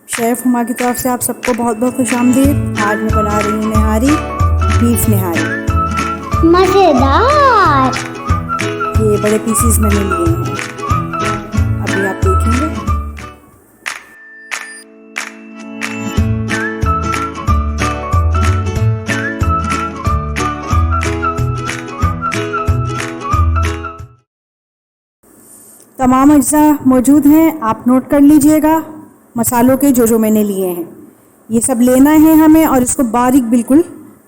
Chef Huma की तरफ से आप सबको बहुत बहुत खुशामदीद। आज मैं बना रही हूँ निहारी, बीफ निहारी। मज़ेदार। ये बड़े पीसीज मैंने लिए हैं, अभी आप देखेंगे। तमाम अज्जा मौजूद हैं, आप नोट कर लीजिएगा मसालों के जो मैंने लिए हैं। ये सब लेना है हमें और इसको बारीक बिल्कुल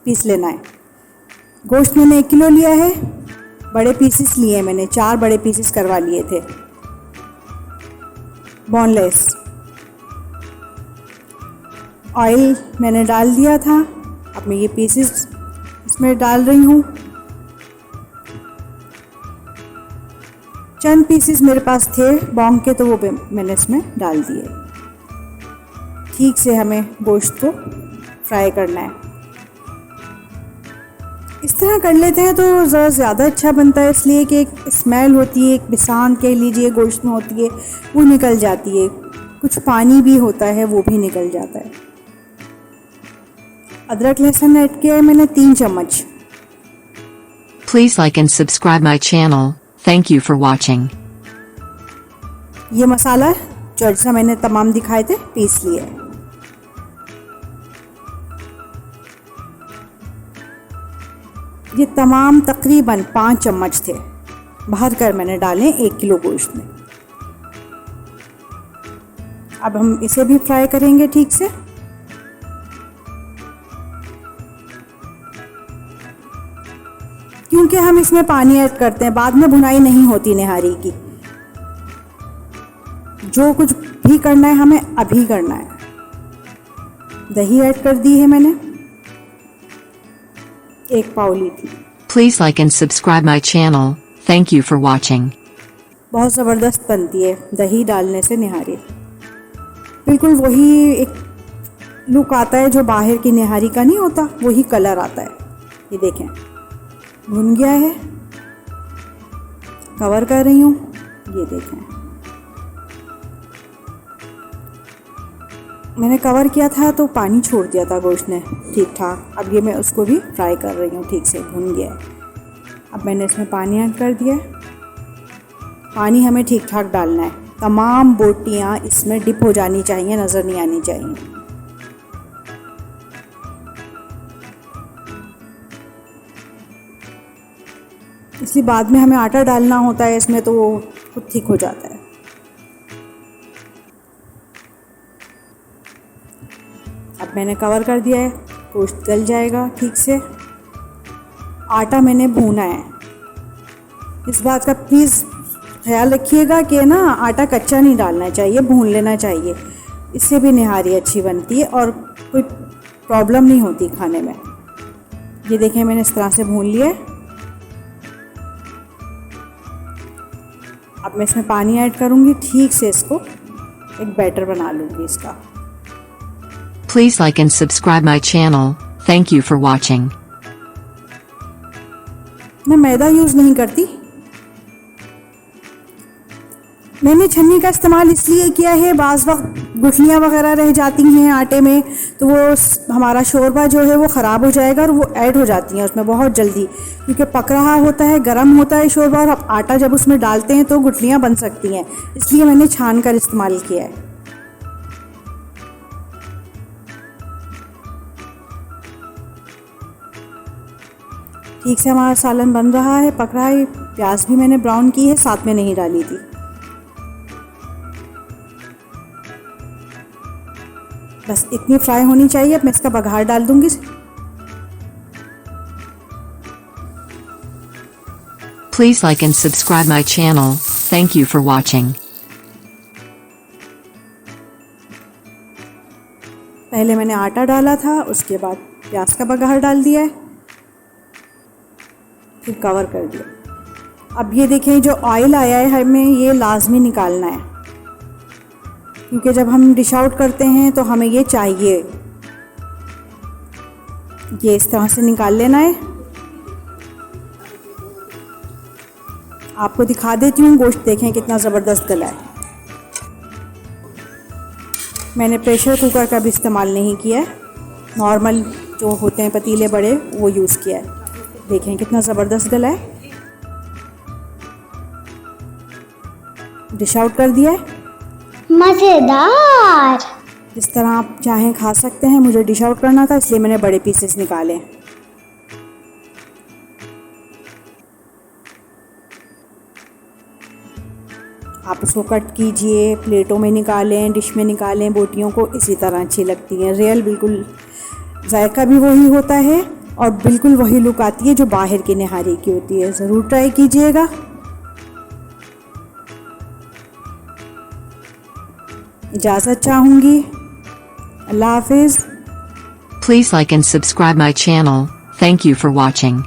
पीस लेना है। गोश्त मैंने 1 किलो लिया है, बड़े पीसेस लिए हैं मैंने, 4 बड़े पीसेस करवा लिए थे बोनलेस। ऑयल मैंने डाल दिया था, अब मैं ये पीसेस इसमें डाल रही हूँ। चंद पीसेस मेरे पास थे बॉन्ग के, तो वो मैंने इसमें डाल दिए। ठीक से हमें गोश्त को फ्राई करना है। इस तरह कर लेते हैं तो ज़रा ज़्यादा अच्छा बनता है, इसलिए कि एक स्मेल होती है, एक बिसान कह लीजिए गोश्त में होती है, वो निकल जाती है। कुछ पानी भी होता है, वो भी निकल जाता है। अदरक लहसुन ऐड किया है मैंने 3 चम्मच। Please like and subscribe my channel. Thank you for watching. ये मसाला जो अज्जा मैंने तमाम दिखाए थे पीस लिए। ये तमाम तकरीबन 5 चम्मच थे, भर कर मैंने डाले 1 किलो गोश्त में। अब हम इसे भी फ्राई करेंगे ठीक से। क्योंकि हम इसमें पानी ऐड करते हैं, बाद में भुनाई नहीं होती निहारी की। जो कुछ भी करना है हमें अभी करना है। दही ऐड कर दी है मैंने, 1 पाव ली थी। Please like and subscribe my channel. Thank you for watching. बहुत ज़बरदस्त बनती है दही डालने से निहारी। बिल्कुल वही एक लुक आता है जो बाहर की निहारी का नहीं होता, वही कलर आता है। ये देखें भुन गया है, कवर कर रही हूँ। ये देखें मैंने कवर किया था तो पानी छोड़ दिया था गोश्त ने ठीक ठाक। अब ये मैं उसको भी फ्राई कर रही हूँ, ठीक से भुन गया है। अब मैंने इसमें पानी ऐड कर दिया है। पानी हमें ठीक ठाक डालना है, तमाम बोटियाँ इसमें डिप हो जानी चाहिए, नज़र नहीं आनी चाहिए। इसलिए बाद में हमें आटा डालना होता है इसमें, तो वो खुद ठीक हो जाता है। अब मैंने कवर कर दिया है, गोश्त गल जाएगा ठीक से। आटा मैंने भूना है, इस बात का प्लीज़ ख्याल रखिएगा कि ना आटा कच्चा नहीं डालना चाहिए, भून लेना चाहिए। इससे भी निहारी अच्छी बनती है और कोई प्रॉब्लम नहीं होती खाने में। ये देखें मैंने इस तरह से भून लिया है। अब मैं इसमें पानी ऐड करूँगी, ठीक से इसको एक बैटर बना लूँगी इसका। Please like and subscribe my channel. Thank you for watching. मैं मैदा यूज़ नहीं करती, मैंने छन्नी का इस्तेमाल इसलिए किया है, बाज़ वक्त गुठलियाँ वगैरह रह जाती हैं आटे में, तो वो हमारा शोरबा जो है वो ख़राब हो जाएगा और वो ऐड हो जाती हैं उसमें बहुत जल्दी, क्योंकि पक रहा होता है, गर्म होता है शोरबा, और अब आटा जब उसमें डालते हैं तो गुठलियाँ बन सकती हैं। इसलिए मैंने छान कर इस्तेमाल किया है। ठीक से हमारा सालन बन रहा है, पक रहा है। प्याज भी मैंने ब्राउन की है, साथ में नहीं डाली थी। बस इतनी फ्राई होनी चाहिए। अब मैं इसका बघार डाल दूंगी। Please like and subscribe my channel. Thank you for watching. पहले मैंने आटा डाला था, उसके बाद प्याज का बघार डाल दिया है, फिर कवर कर दिया। अब ये देखें जो ऑयल आया है हमें ये लाजमी निकालना है, क्योंकि जब हम डिश आउट करते हैं तो हमें ये चाहिए। ये इस तरह से निकाल लेना है। आपको दिखा देती हूँ, गोश्त देखें कितना ज़बरदस्त गला है। मैंने प्रेशर कुकर का भी इस्तेमाल नहीं किया है, नॉर्मल जो होते हैं पतीले बड़े वो यूज़ किया है। देखें कितना ज़बरदस्त गला है। डिश आउट कर दिया है। मज़ेदार। जिस तरह आप चाहें खा सकते हैं, मुझे डिश आउट करना था इसलिए मैंने बड़े पीसेस निकाले। आप उसको कट कीजिए, प्लेटों में निकालें, डिश में निकालें, बोटियों को इसी तरह अच्छी लगती हैं। रियल बिल्कुल जायका भी वही होता है और बिल्कुल वही लुक आती है जो बाहर की निहारी की होती है। ज़रूर ट्राई कीजिएगा। इजाज़त चाहूँगी। अल्लाह हाफिज़। Please like and subscribe my channel. Thank you for watching.